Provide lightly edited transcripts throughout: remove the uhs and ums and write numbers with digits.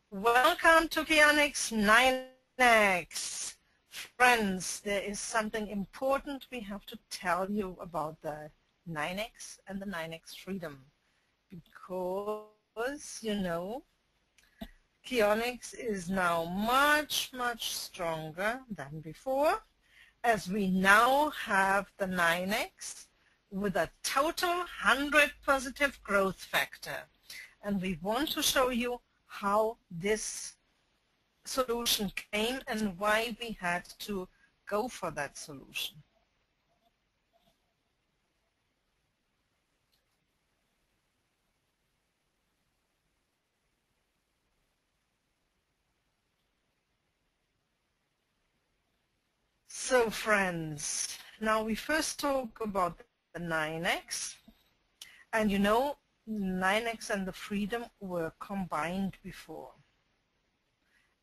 Welcome to Keionics9X. Friends, there is something important we have to tell you about the 9X and the 9X Freedom. Because, you know, Keionics is now much, much stronger than before, as we now have the 9X with a total 100 positive growth factor. And we want to show you how this solution came and why we had to go for that solution. So friends, now we first talk about the 9X, and you know 9X and the Freedom were combined before.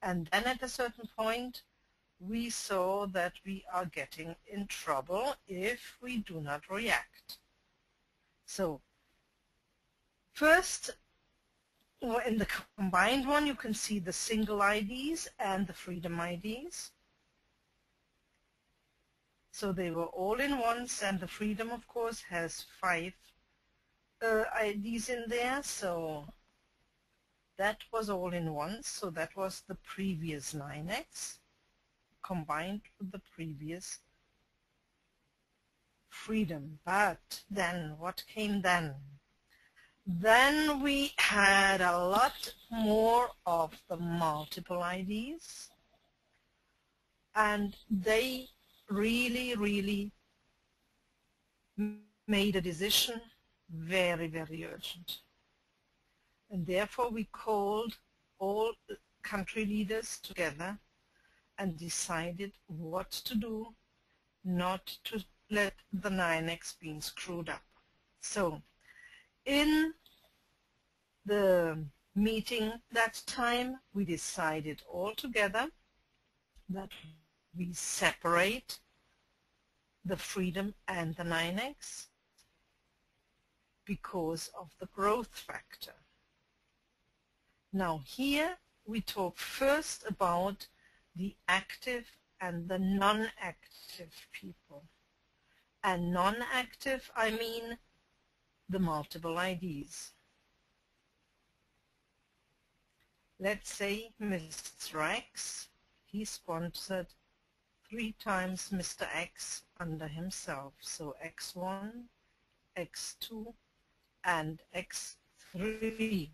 And then at a certain point, we saw that we are getting in trouble if we do not react. So first, in the combined one, you can see the single IDs and the Freedom IDs. So they were all in once, and the Freedom, of course, has 5 IDs in there, so that was all in once. So that was the previous 9X combined with the previous Freedom. But then, what came then? Then we had a lot more of the multiple IDs, and they really made a decision very, very urgent. And therefore we called all country leaders together and decided what to do not to let the 9X being screwed up. So in the meeting that time, we decided all together that we separate the Freedom and the 9X because of the growth factor. Now here we talk first about the active and the non-active people. And non-active, I mean the multiple IDs. Let's say Mr. X, he sponsored 3 times Mr. X under himself. So X1, X2, and X3.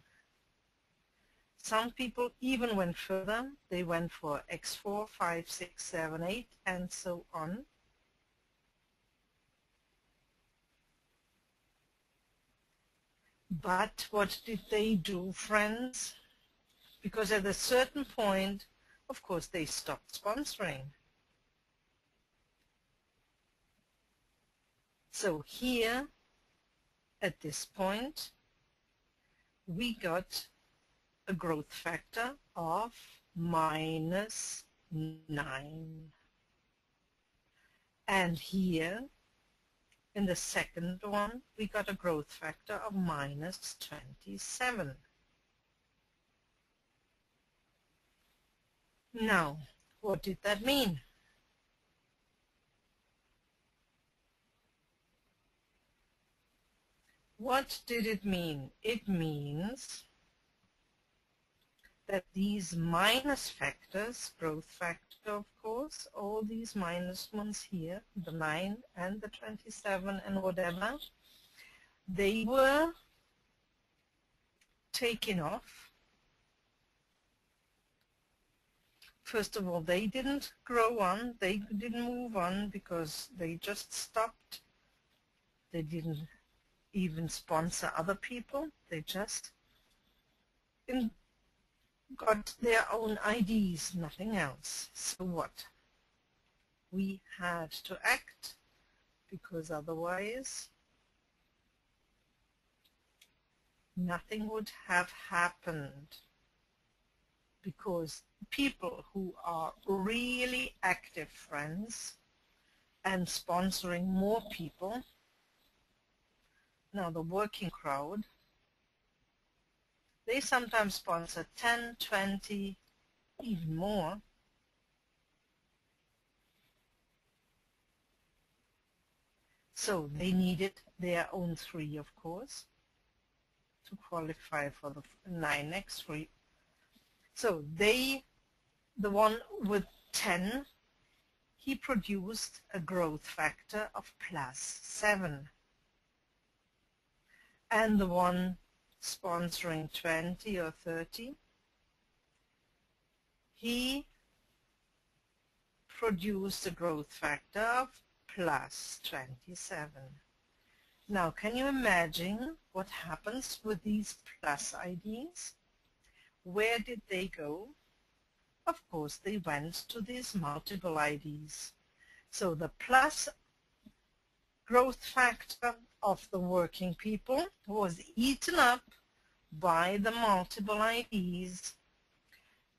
Some people even went further. They went for X4, 5, 6, 7, 8, and so on. But what did they do, friends? Because at a certain point, of course, they stopped sponsoring. So here, at this point, we got a growth factor of -9. And here, in the second one, we got a growth factor of -27. Now, what did that mean? What did it mean? It means that these minus factors, growth factor of course, all these minus ones here, the 9 and the 27 and whatever, they were taken off. First of all, they didn't grow on, they didn't move on because they just stopped They didn't even sponsor other people. They just got their own IDs, nothing else. So what? We had to act, because otherwise nothing would have happened. Because people who are really active friends and sponsoring more people, now the working crowd, they sometimes sponsor 10, 20, even more. So they needed their own 3, of course, to qualify for the 9X free. So the one with 10, he produced a growth factor of +7. And the one sponsoring 20 or 30, he produced a growth factor of +27. Now, can you imagine what happens with these plus IDs? Where did they go? Of course, they went to these multiple IDs. So the plus growth factor of the working people was eaten up by the multiple IDs,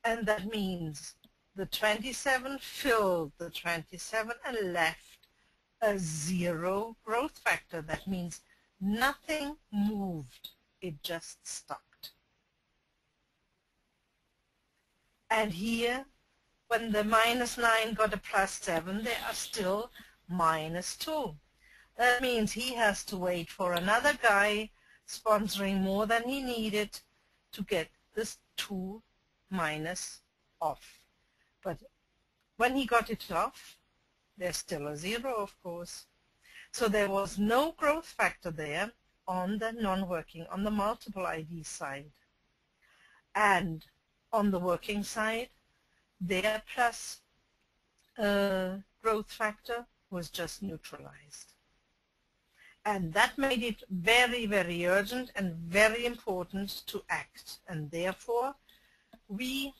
and that means the 27 filled the 27 and left a 0 growth factor. That means nothing moved, it just stopped. And here, when the -9 got a +7, they are still -2. That means he has to wait for another guy sponsoring more than he needed to get this 2 minus off. But when he got it off, there's still a 0, of course. So there was no growth factor there on the non-working, on the multiple ID side. And on the working side, their plus growth factor was just neutralized. And that made it very, very urgent and very important to act. And therefore, we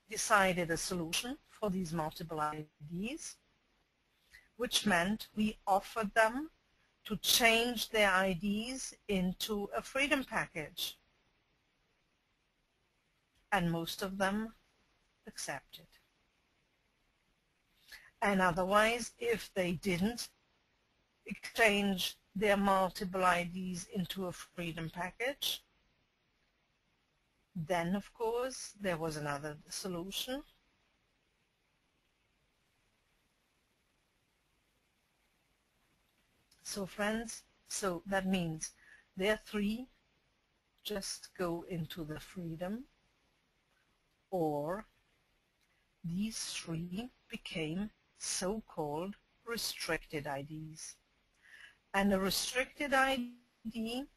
decided a solution for these multiple IDs, which meant we offered them to change their IDs into a freedom package. And most of them accepted. And otherwise, if they didn't exchange their multiple IDs into a freedom package, then of course there was another solution. So friends, so that means their 3 just go into the freedom, or these 3 became so-called restricted IDs. And a restricted ID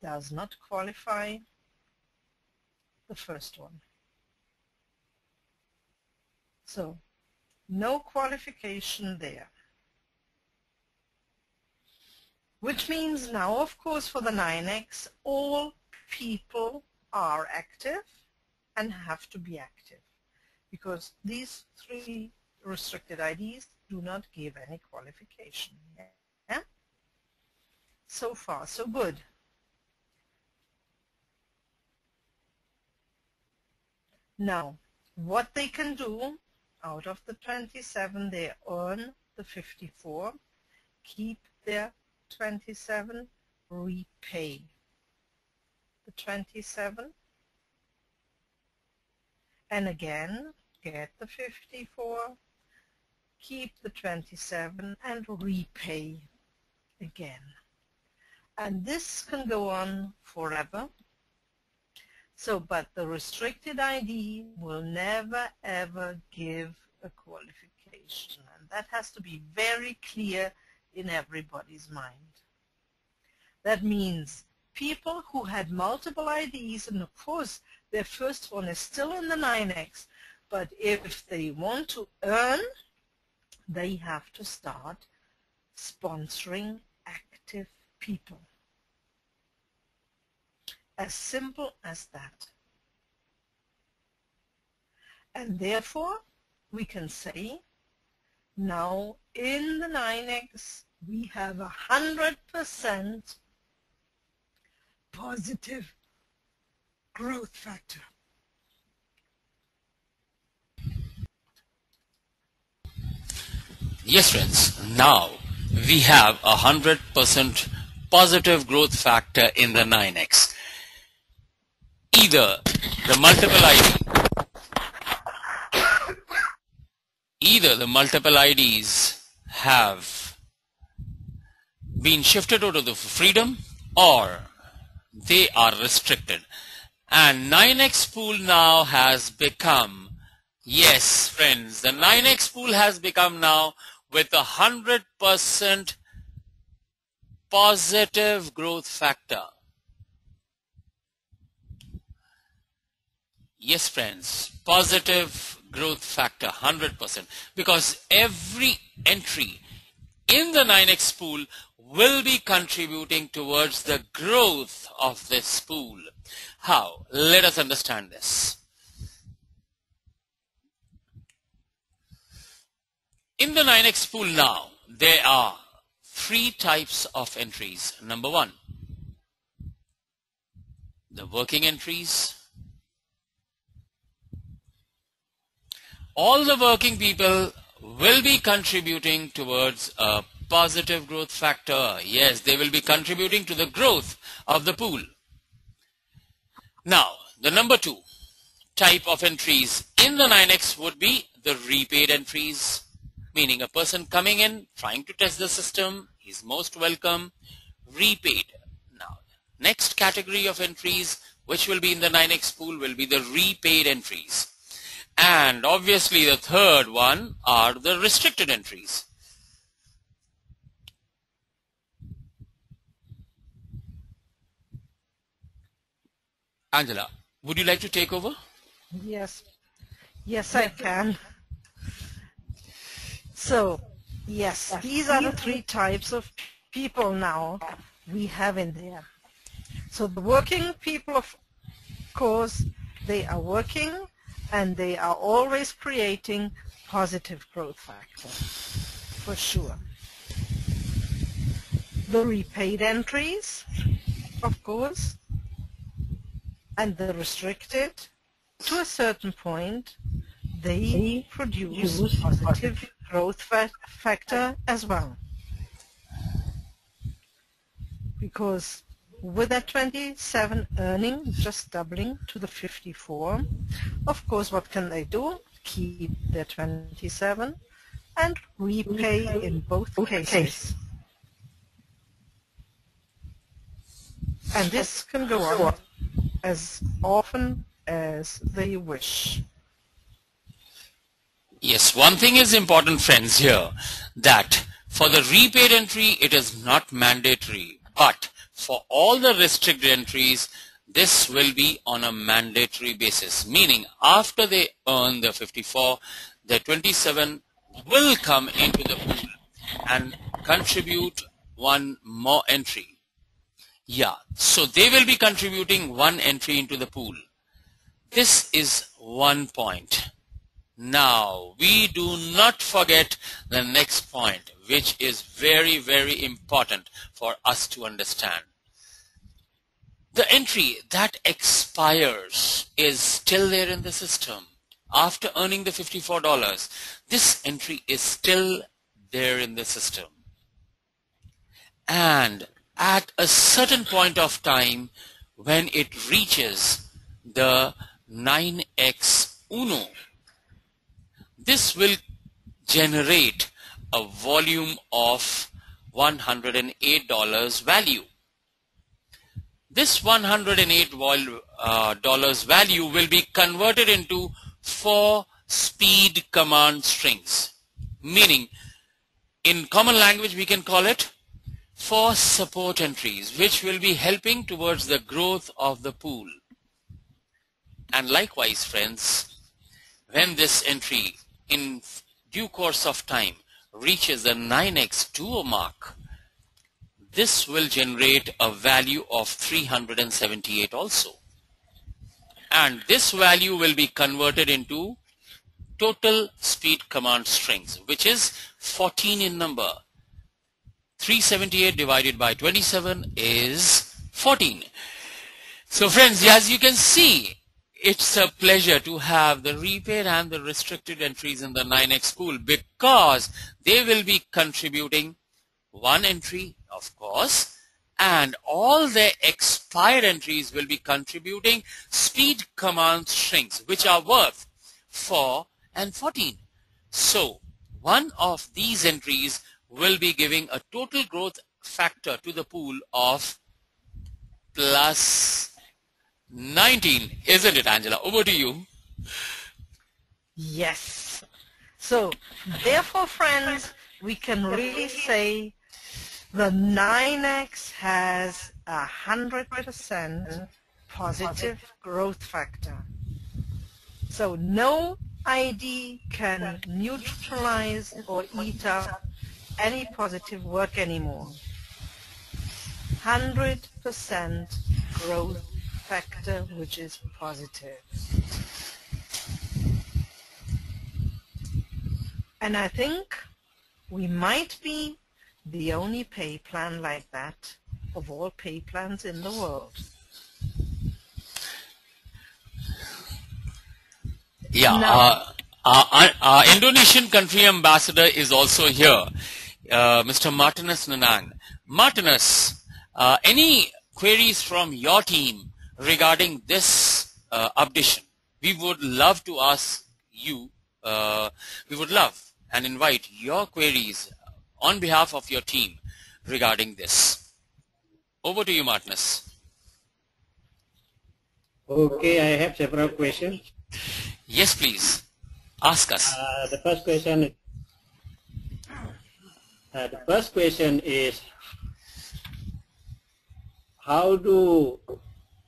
does not qualify the first one. So, no qualification there. Which means now, of course, for the 9X, all people are active and have to be active, because these 3 restricted IDs do not give any qualification. Yeah? So far, so good. Now, what they can do, out of the 27, they earn the 54, keep their 27, repay the 27, and again get the 54, keep the 27, and repay again. And this can go on forever. So, but the restricted ID will never ever give a qualification, and that has to be very clear in everybody's mind. That means people who had multiple IDs, and of course their first one is still in the 9X, but if they want to earn, they have to start sponsoring positive people. As simple as that. And therefore, we can say, now in the 9X, we have 100% positive growth factor. Yes, friends, now we have 100% positive growth factor in the 9X. Either the multiple IDs have been shifted over to freedom, or they are restricted. And 9X pool now has become, yes friends, the 9X pool has become now with 100% positive growth factor. Yes friends, positive growth factor 100%, because every entry in the 9X pool will be contributing towards the growth of this pool. How? Let us understand this. In the 9X pool now, there are 3 types of entries. Number 1, the working entries. All the working people will be contributing towards a positive growth factor. Yes, they will be contributing to the growth of the pool. Now, the number 2 type of entries in the 9X would be the repaid entries, meaning a person coming in, trying to test the system, is most welcome, repaid. Now, next category of entries which will be in the 9X pool will be the repaid entries. And obviously the third one are the restricted entries. Angela, would you like to take over? Yes, I can. So, yes, these are the 3 types of people now we have in there. So the working people, of course, they are working and they are always creating positive growth factor, for sure. The repaid entries, of course, and the restricted, to a certain point, they produce positive growth factor as well. Because with that 27 earning just doubling to the 54, of course, what can they do? Keep their 27 and repay in both cases. And this can go on as often as they wish. Yes, one thing is important, friends, here, that for the repaid entry, it is not mandatory, but for all the restricted entries, this will be on a mandatory basis, meaning after they earn the 54, the 27 will come into the pool and contribute one more entry. Yeah, so they will be contributing 1 entry into the pool. This is one point. Now, we do not forget the next point, which is very, very important for us to understand. The entry that expires is still there in the system. After earning the $54, this entry is still there in the system. And at a certain point of time, when it reaches the 9X Uno, this will generate a volume of $108 value. This $108 value will be converted into 4 speed command strings, meaning in common language we can call it 4 support entries, which will be helping towards the growth of the pool. And likewise, friends, when this entry in due course of time reaches the 9X duo mark, this will generate a value of 378 also. And this value will be converted into total speed command strings, which is 14 in number. 378 divided by 27 is 14. So friends, as you can see, it's a pleasure to have the repair and the restricted entries in the 9X pool, because they will be contributing one entry, of course, and all their expired entries will be contributing speed command strings, which are worth 4 and 14. So one of these entries will be giving a total growth factor to the pool of plus 19, isn't it, Angela? Over to you. Yes. So therefore, friends, we can really say the 9X has 100% positive growth factor. So no ID can neutralize or eat up any positive work anymore. 100% growth factor, which is positive. And I think we might be the only pay plan like that of all pay plans in the world. Yeah, our Indonesian country ambassador is also here, Mr. Martinus Nanang. Martinus, any queries from your team regarding this updation? We would love to ask you, we would love and invite your queries on behalf of your team regarding this. Over to you, Martinus. Okay, I have several questions. Yes, please. Ask us. The first question is, how do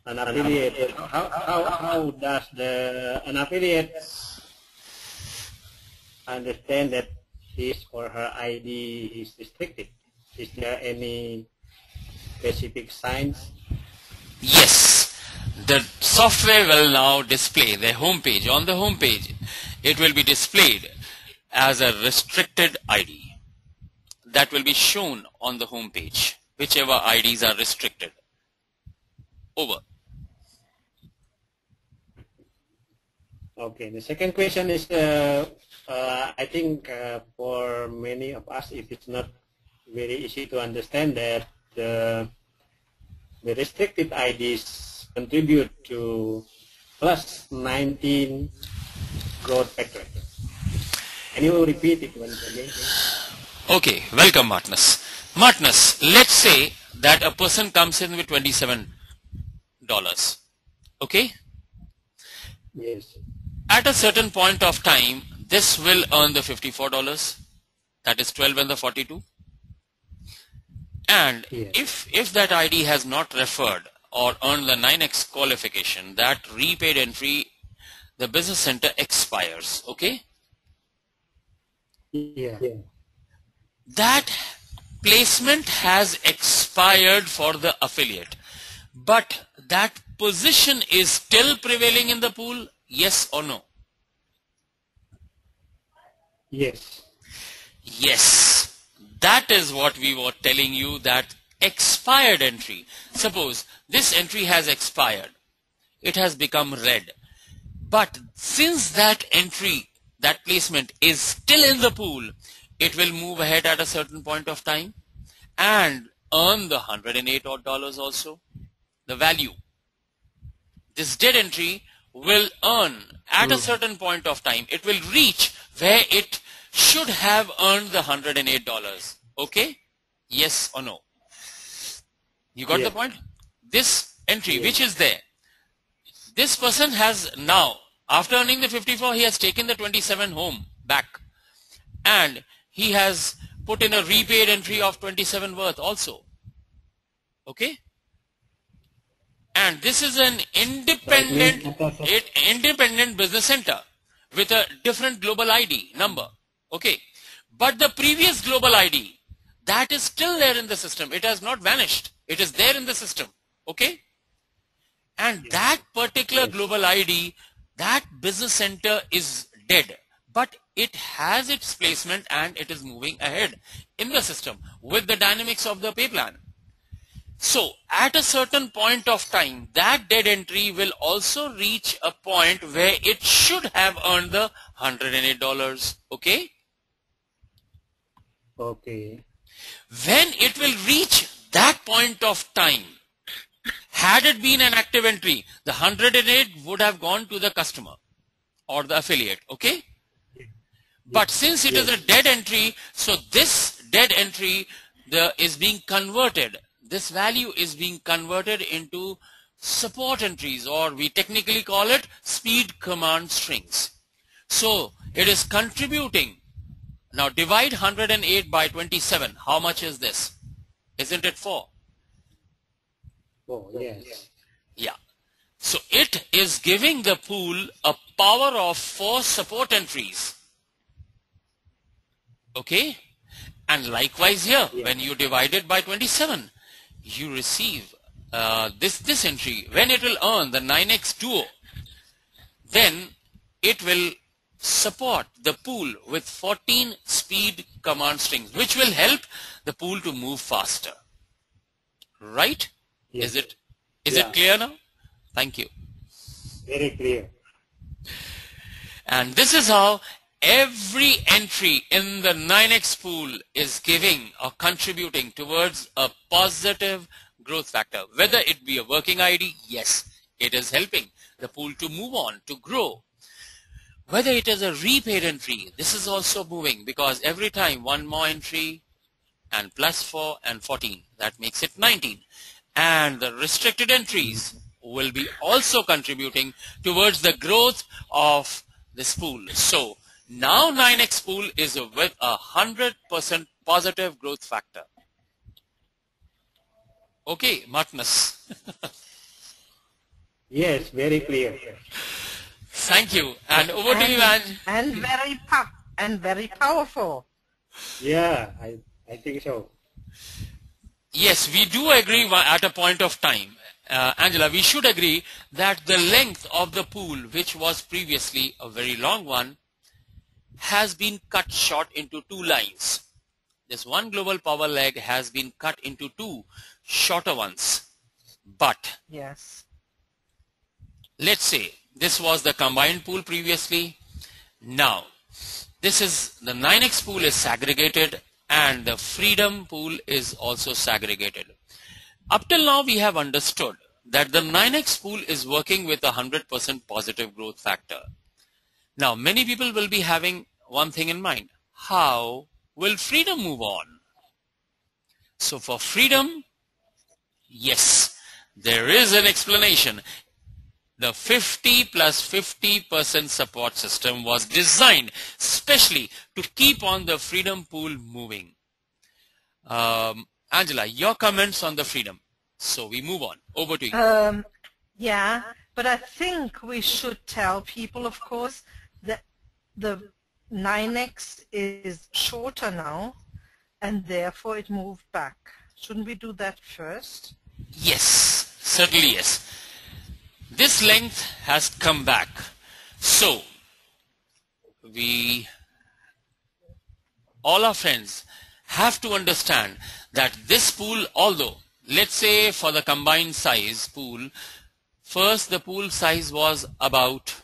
an affiliate, how does an affiliate understand that his or her ID is restricted? Is there any specific signs? Yes, the software will now display the home page. On the home page, it will be displayed as a restricted ID. That will be shown on the home page, whichever IDs are restricted. Over. Okay, the second question is, I think for many of us, it is not very easy to understand that the restricted IDs contribute to plus 19 growth factor. Can you repeat it once again? Okay, welcome, Martinus. Martinus, let's say that a person comes in with $27. Okay? Yes. At a certain point of time, this will earn the $54. That is 12 and the 42. And yes, if that ID has not referred or earned the 9X qualification, that repaid entry, the business center expires. Okay? yeah. That placement has expired for the affiliate, but that position is still prevailing in the pool, yes or no? Yes. Yes, that is what we were telling you, that expired entry. Suppose this entry has expired, it has become red, but since that entry, that placement is still in the pool, it will move ahead at a certain point of time and earn the $108 also, the value. This dead entry will earn at a certain point of time, it will reach where it should have earned the $108. Okay? Yes or no? You got the point? This entry, which is there, this person has now, after earning the 54, he has taken the 27 home back, and he has put in a repaid entry of 27 worth also. Okay? And this is an independent business center with a different global ID number. Okay? But the previous global ID, that is still there in the system. It has not vanished. It is there in the system. Okay? And that particular global ID, that business center is dead. But it has its placement and it is moving ahead in the system with the dynamics of the pay plan. So at a certain point of time, that dead entry will also reach a point where it should have earned the $108. Okay? Okay. When it will reach that point of time, had it been an active entry, the 108 would have gone to the customer or the affiliate. Okay? But since it is a dead entry, so this dead entry is being converted. This value is being converted into support entries, or we technically call it speed command strings. So it is contributing. Now divide 108 by 27. How much is this? Isn't it 4? Oh, yes. Yeah. So it is giving the pool a power of 4 support entries. Okay? And likewise here, when you divide it by 27, you receive this entry. When it will earn the 9x duo, then it will support the pool with 14 speed command strings, which will help the pool to move faster. Right? Yes. Is it clear now? Thank you. Very clear. And this is how every entry in the 9x pool is giving or contributing towards a positive growth factor. Whether it be a working ID, yes, it is helping the pool to move on, to grow. Whether it is a repaid entry, this is also moving, because every time one more entry and plus 4 and 14, that makes it 19. And the restricted entries will be also contributing towards the growth of this pool. So now 9x pool is with 100% positive growth factor. Okay, Martinus. Yes, very clear. Thank you. And over to you, Ange. And very powerful. Yeah, I think so. Yes, we do agree at a point of time. Angela, we should agree that the length of the pool, which was previously a very long one, has been cut short into 2 lines. This one global power leg has been cut into 2 shorter ones. But yes, let's say this was the combined pool previously. Now this is the 9x pool is segregated and the freedom pool is also segregated. Up till now we have understood that the 9x pool is working with a 100% positive growth factor. Now many people will be having one thing in mind: how will freedom move on? So for freedom, yes, there is an explanation. The 50 plus 50% support system was designed specially to keep on the freedom pool moving. Angela, your comments on the freedom. So we move on. Over to you. Yeah, but I think we should tell people, of course, that the 9x is shorter now and therefore it moved back. Shouldn't we do that first? Yes, certainly yes. This length has come back. So all our friends have to understand that this pool, although let's say for the combined size pool, first the pool size was about,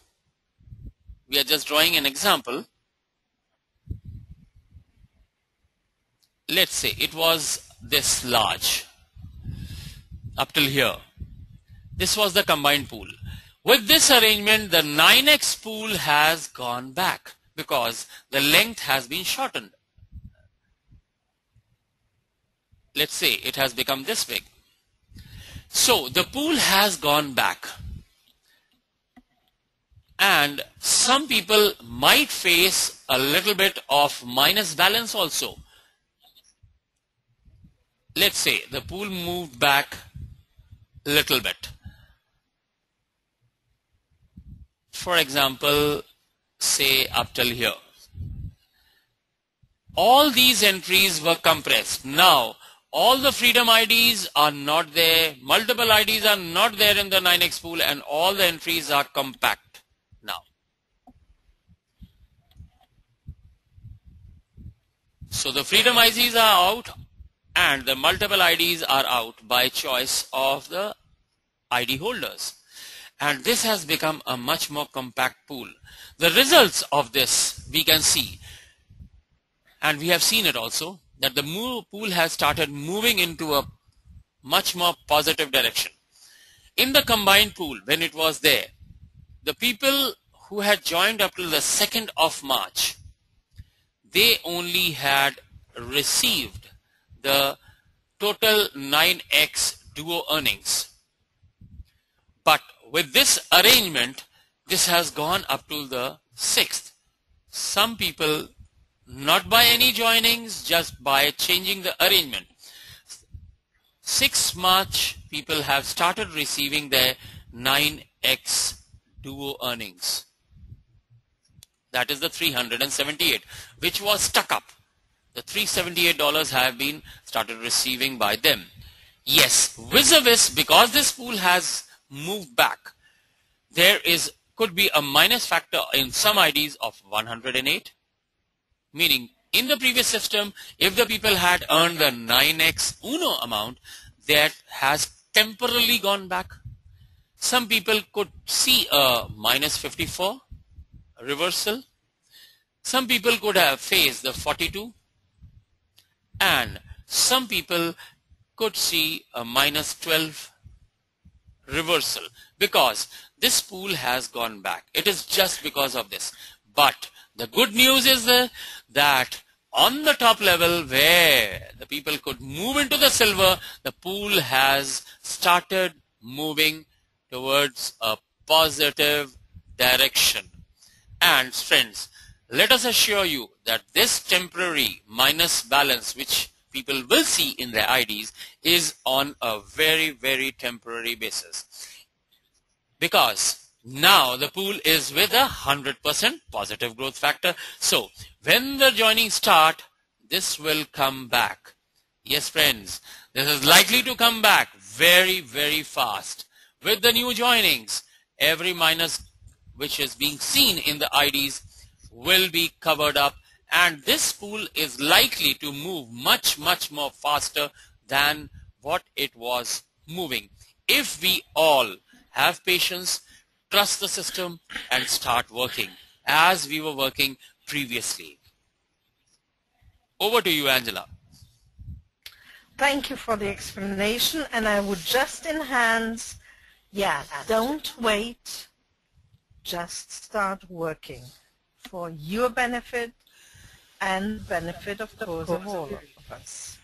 we are just drawing an example, let's say it was this large up till here. This was the combined pool. With this arrangement, the 9x pool has gone back because the length has been shortened. Let's say it has become this big. So the pool has gone back. And some people might face a little bit of minus balance also. Let's say the pool moved back a little bit. For example, say up till here. all these entries were compressed. Now, all the freedom IDs are not there, multiple IDs are not there in the 9x pool, and all the entries are compact now. So the freedom IDs are out and the multiple IDs are out by choice of the ID holders. And this has become a much more compact pool. The results of this we can see, and we have seen it also, that the pool has started moving into a much more positive direction. In the combined pool, when it was there, the people who had joined up till the 2nd of March, they only had received the total 9x duo earnings. But with this arrangement, this has gone up to the 6th. Some people, not by any joinings, just by changing the arrangement. 6th March, people have started receiving their 9x duo earnings. That is the 378, which was stuck up. The $378 have been started receiving by them. Yes, vis-a-vis, because this pool has moved back, there could be a minus factor in some IDs of 108, meaning in the previous system, if the people had earned the 9x Uno amount, that has temporarily gone back. Some people could see a minus 54 reversal. Some people could have faced the 42, and some people could see a minus 12 reversal because this pool has gone back. It is just because of this. But the good news is that on the top level where the people could move into the silver, the pool has started moving towards a positive direction. And friends, let us assure you that this temporary minus balance which people will see in their IDs is on a very, very temporary basis. Because now the pool is with a 100% positive growth factor. So when the joining start, this will come back. Yes, friends, this is likely to come back very, very fast. With the new joinings, every minus which is being seen in the IDs will be covered up, and this pool is likely to move much, much more faster than what it was moving. If we all have patience, trust the system, and start working as we were working previously. Over to you, Angela. Thank you for the explanation, and I would just enhance, don't wait, just start working for your benefit and benefit of the of all of us.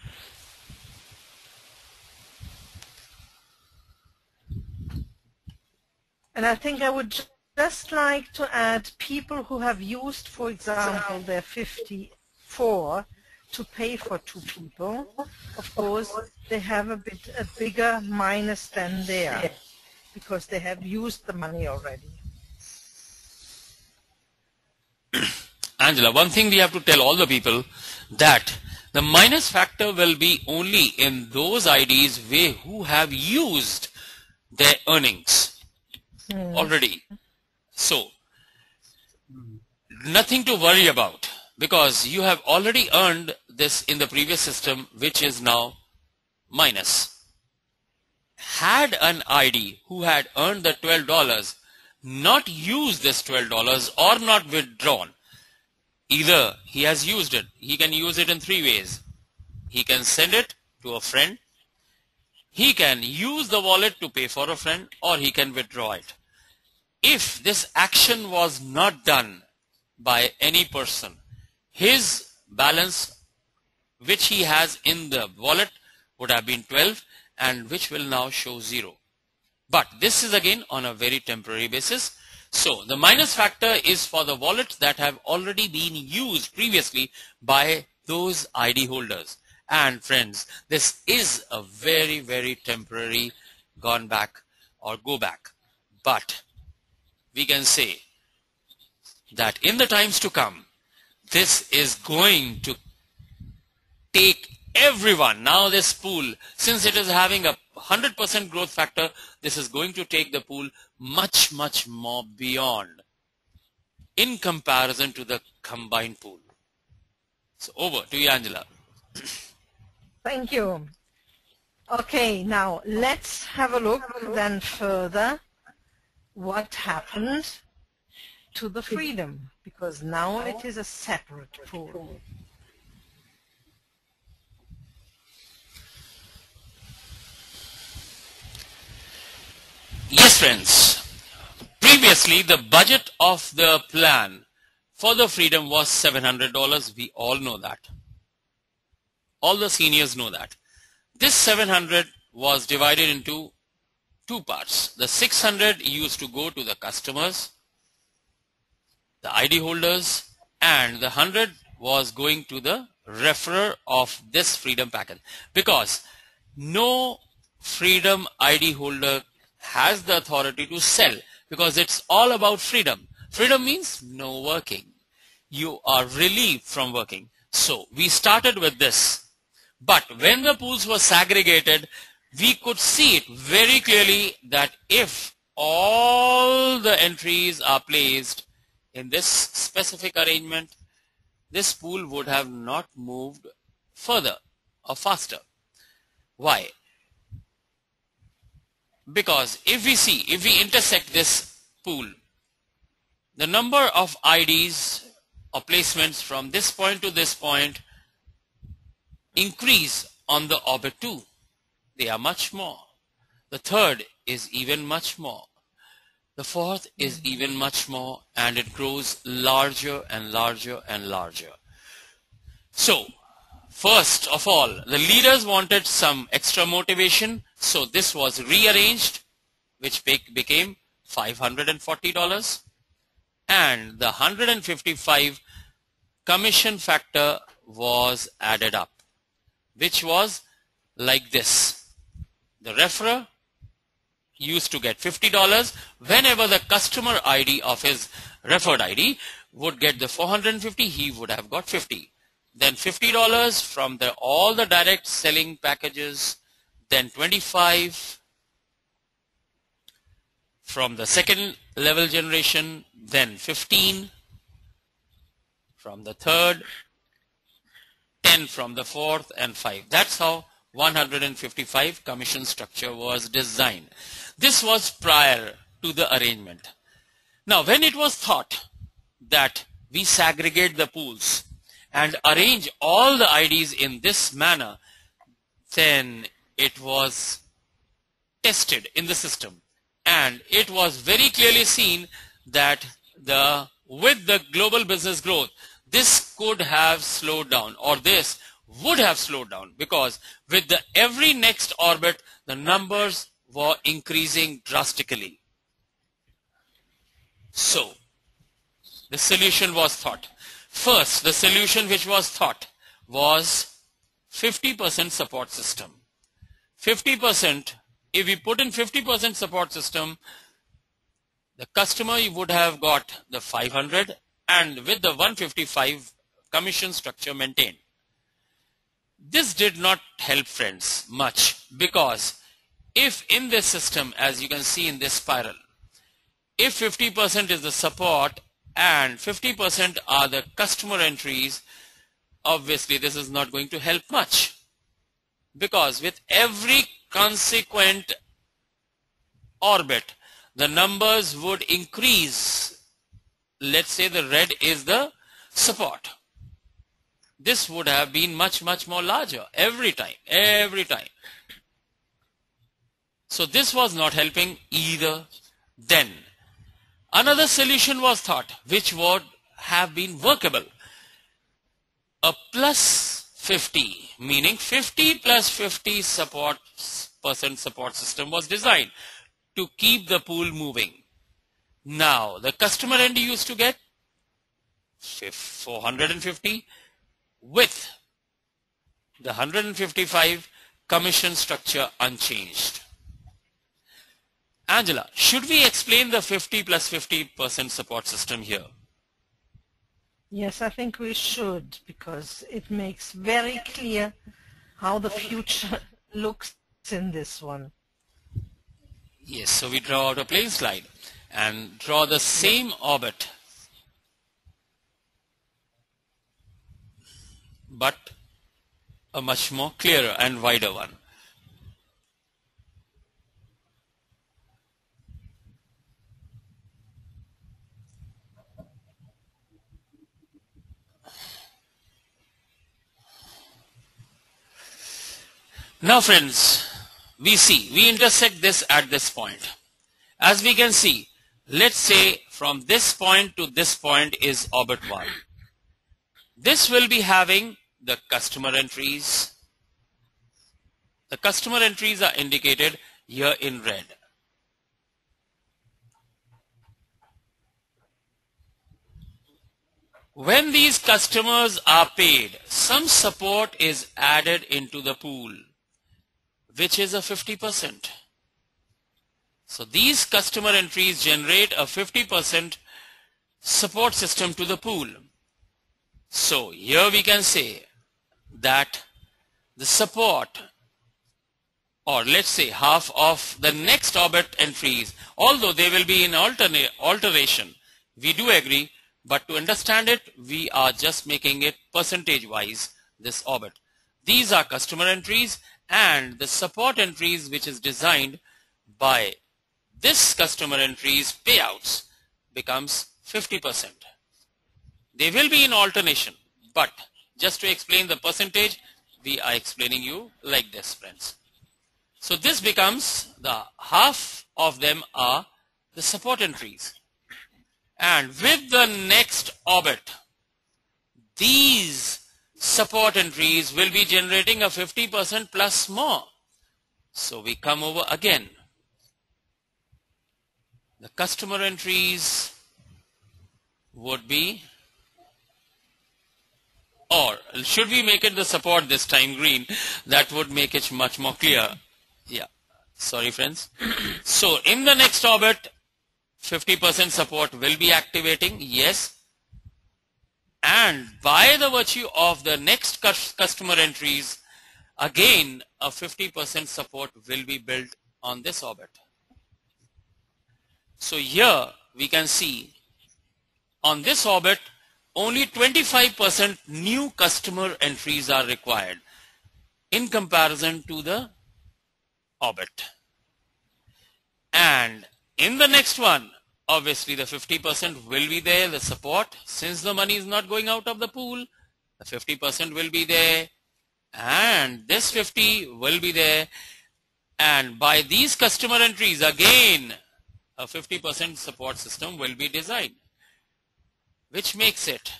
And I think I would just like to add people who have used, for example, their 54 to pay for 2 people. Of course, they have a bigger minus than there because they have used the money already. Angela, one thing we have to tell all the people, that the minus factor will be only in those IDs who have used their earnings already. So, nothing to worry about, because you have already earned this in the previous system, which is now minus. Had an ID who had earned the $12 not used this $12 or not withdrawn, either he has used it, he can use it in 3 ways. He can send it to a friend, he can use the wallet to pay for a friend, or he can withdraw it. If this action was not done by any person, his balance which he has in the wallet would have been 12, and which will now show 0. But this is again on a very temporary basis. So the minus factor is for the wallets that have already been used previously by those ID holders. And friends, this is a very, very temporary gone back or go back. But we can say that in the times to come, this is going to take everyone. Now this pool, since it is having a 100% growth factor, this is going to take the pool much, much more beyond in comparison to the combined pool. So over to you, Angela. Thank you. Okay, now let's have a look then further what happened to the freedom, because now it is a separate pool. Yes, friends. Previously, the budget of the plan for the freedom was $700. We all know that. All the seniors know that. This 700 was divided into two parts. The 600 used to go to the customers, the ID holders, and the 100 was going to the referrer of this freedom package, because no freedom ID holder has the authority to sell, because it's all about freedom. Freedom means no working. You are relieved from working. So we started with this. But when the pools were segregated, we could see it very clearly that if all the entries are placed in this specific arrangement, this pool would have not moved further or faster. Why? Because if we intersect this pool, the number of IDs or placements from this point to this point increase on the orbit 2. They are much more. The third is even much more. The fourth is even much more, and it grows larger and larger and larger. So, first of all, the leaders wanted some extra motivation, so this was rearranged, which became $540, and the 155 commission factor was added up, which was like this. The referrer used to get $50 whenever the customer ID of his referred ID would get the 450, he would have got 50. Then $50 from all the direct selling packages, then 25 from the second level generation, then 15 from the third, 10 from the fourth, and 5. That's how 155 commission structure was designed. This was prior to the arrangement. Now, when it was thought that we segregate the pools and arrange all the IDs in this manner, then it was tested in the system, and it was very clearly seen that with the global business growth, this could have slowed down, or this would have slowed down, because with every next orbit, the numbers were increasing drastically. So, the solution was thought. First, the solution which was thought was 50% support system. 50%, if we put in 50% support system, the customer would have got the 500 and with the 155 commission structure maintained. This did not help, friends, much, because if in this system, as you can see in this spiral, if 50% is the support and 50% are the customer entries, obviously this is not going to help much, because with every consequent orbit, the numbers would increase. Let's say the red is the support. This would have been much, much more larger every time. So this was not helping either. Then another solution was thought, which would have been workable. A plus 50, meaning 50 plus 50 support system was designed to keep the pool moving. Now, the customer end used to get 450 with the 155 commission structure unchanged. Angela, should we explain the 50 plus 50% support system here? Yes, I think we should, because it makes very clear how the future looks in this one. Yes, so we draw out a plane slide and draw the same orbit, but a much more clearer and wider one. Now friends, we intersect this at this point. As we can see, let's say from this point to this point is orbit 1. This will be having the customer entries. The customer entries are indicated here in red. When these customers are paid, some support is added into the pool, which is a 50%. So these customer entries generate a 50% support system to the pool. So here we can say that the support, or let's say half of the next orbit entries, although they will be in alteration, we do agree, but to understand it, we are just making it percentage wise, this orbit. These are customer entries, and the support entries which is designed by this customer entries payouts becomes 50%. They will be in alternation, but just to explain the percentage, we are explaining you like this, friends. So this becomes the half of them are the support entries. And with the next orbit, these support entries will be generating a 50% plus more. So we come over again. The customer entries would be, or should we make it the support this time green? That would make it much more clear. Yeah, sorry friends. So in the next orbit, 50% support will be activating, yes. And by the virtue of the next customer entries, again a 50% support will be built on this orbit. So here we can see on this orbit only 25% new customer entries are required in comparison to the orbit. And in the next one, obviously the 50% will be there, the support, since the money is not going out of the pool, the 50% will be there, and this 50 will be there, and by these customer entries again a 50% support system will be designed, which makes it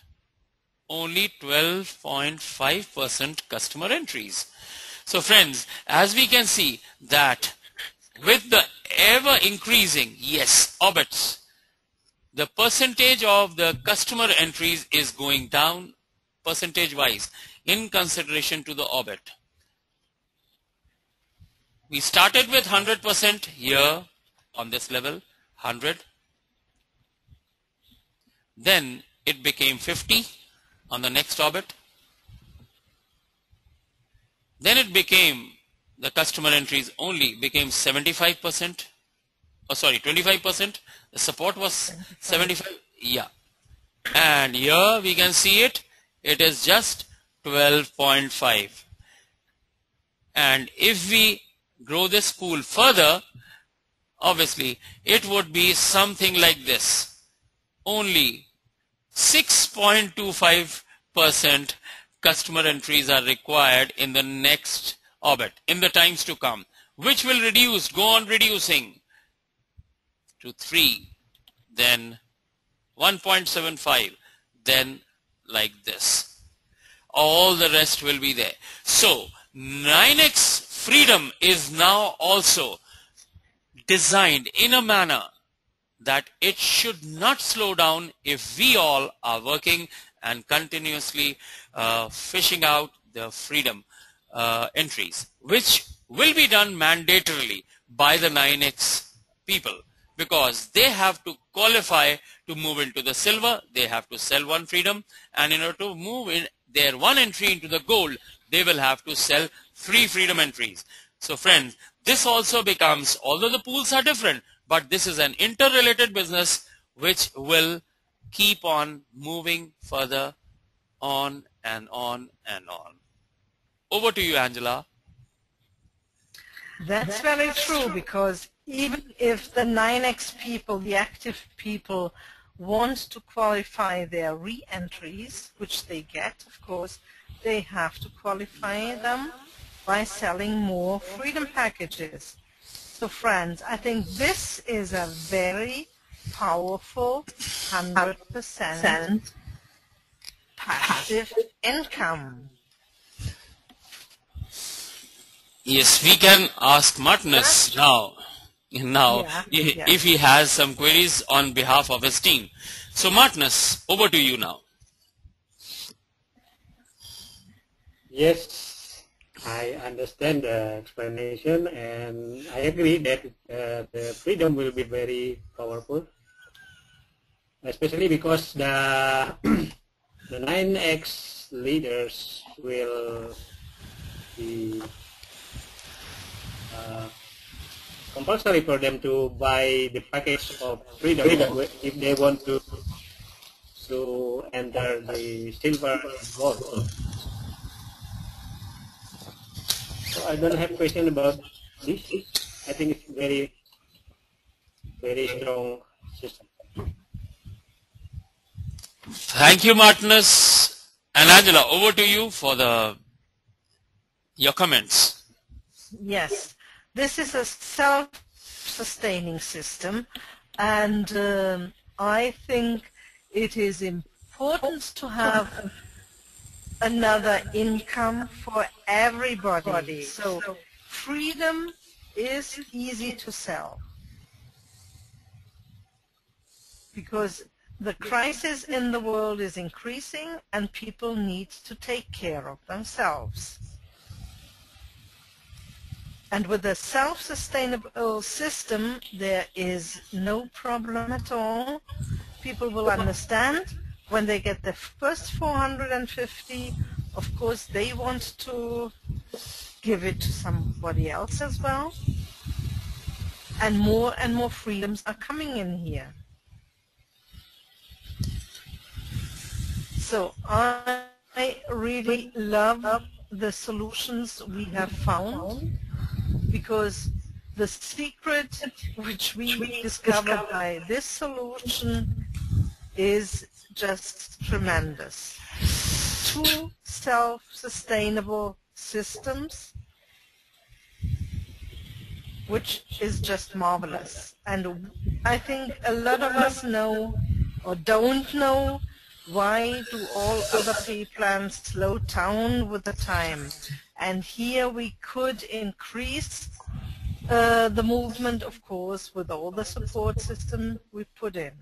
only 12.5% customer entries. So friends, as we can see that with the ever increasing, yes, orbits, the percentage of the customer entries is going down percentage wise in consideration to the orbit. We started with 100% here on this level, 100. Then it became 50 on the next orbit. Then it became, the customer entries only became 75%. Oh, sorry, 25%. The support was 75. Yeah. And here we can see it. It is just 12.5. And if we grow this pool further, obviously it would be something like this. Only 6.25% customer entries are required in the next orbit, in the times to come, which will reduce, go on reducing to 3, then 1.75, then like this. All the rest will be there. So 9X freedom is now also designed in a manner that it should not slow down if we all are working and continuously fishing out the freedom entries, which will be done mandatorily by the 9X people. because they have to qualify to move into the silver. They have to sell one freedom, and in order to move in their one entry into the gold, they will have to sell 3 freedom entries. So friends, this also becomes, although the pools are different, but this is an interrelated business which will keep on moving further on and on and on. Over to you, Angela. That's very true, because even if the 9X people, the active people, want to qualify their re-entries, which they get, of course, they have to qualify them by selling more freedom packages. So friends, I think this is a very powerful 100% passive income. Yes, we can ask Martinus now if he has some queries on behalf of his team. So Martinus, over to you now. Yes, I understand the explanation, and I agree that the freedom will be very powerful, especially because the 9X leaders will be compulsory for them to buy the package of freedom if they want to enter the silver and gold. So I don't have question about this. I think it's very, very strong system. Thank you, Martinus. And Angela, over to you for your comments. Yes, this is a self-sustaining system, and I think it is important to have another income for everybody. So freedom is easy to sell, because the crisis in the world is increasing and people need to take care of themselves. And with a self-sustainable system, there is no problem at all. People will understand when they get the first 450, of course they want to give it to somebody else as well. And more freedoms are coming in here. So I really love the solutions we have found, because the secret which we discovered by this solution is just tremendous. 2 self-sustainable systems, which is just marvelous. And I think a lot of us know or don't know, why do all other pay plans slow down with the time? And here we could increase the movement, of course, with all the support system we put in.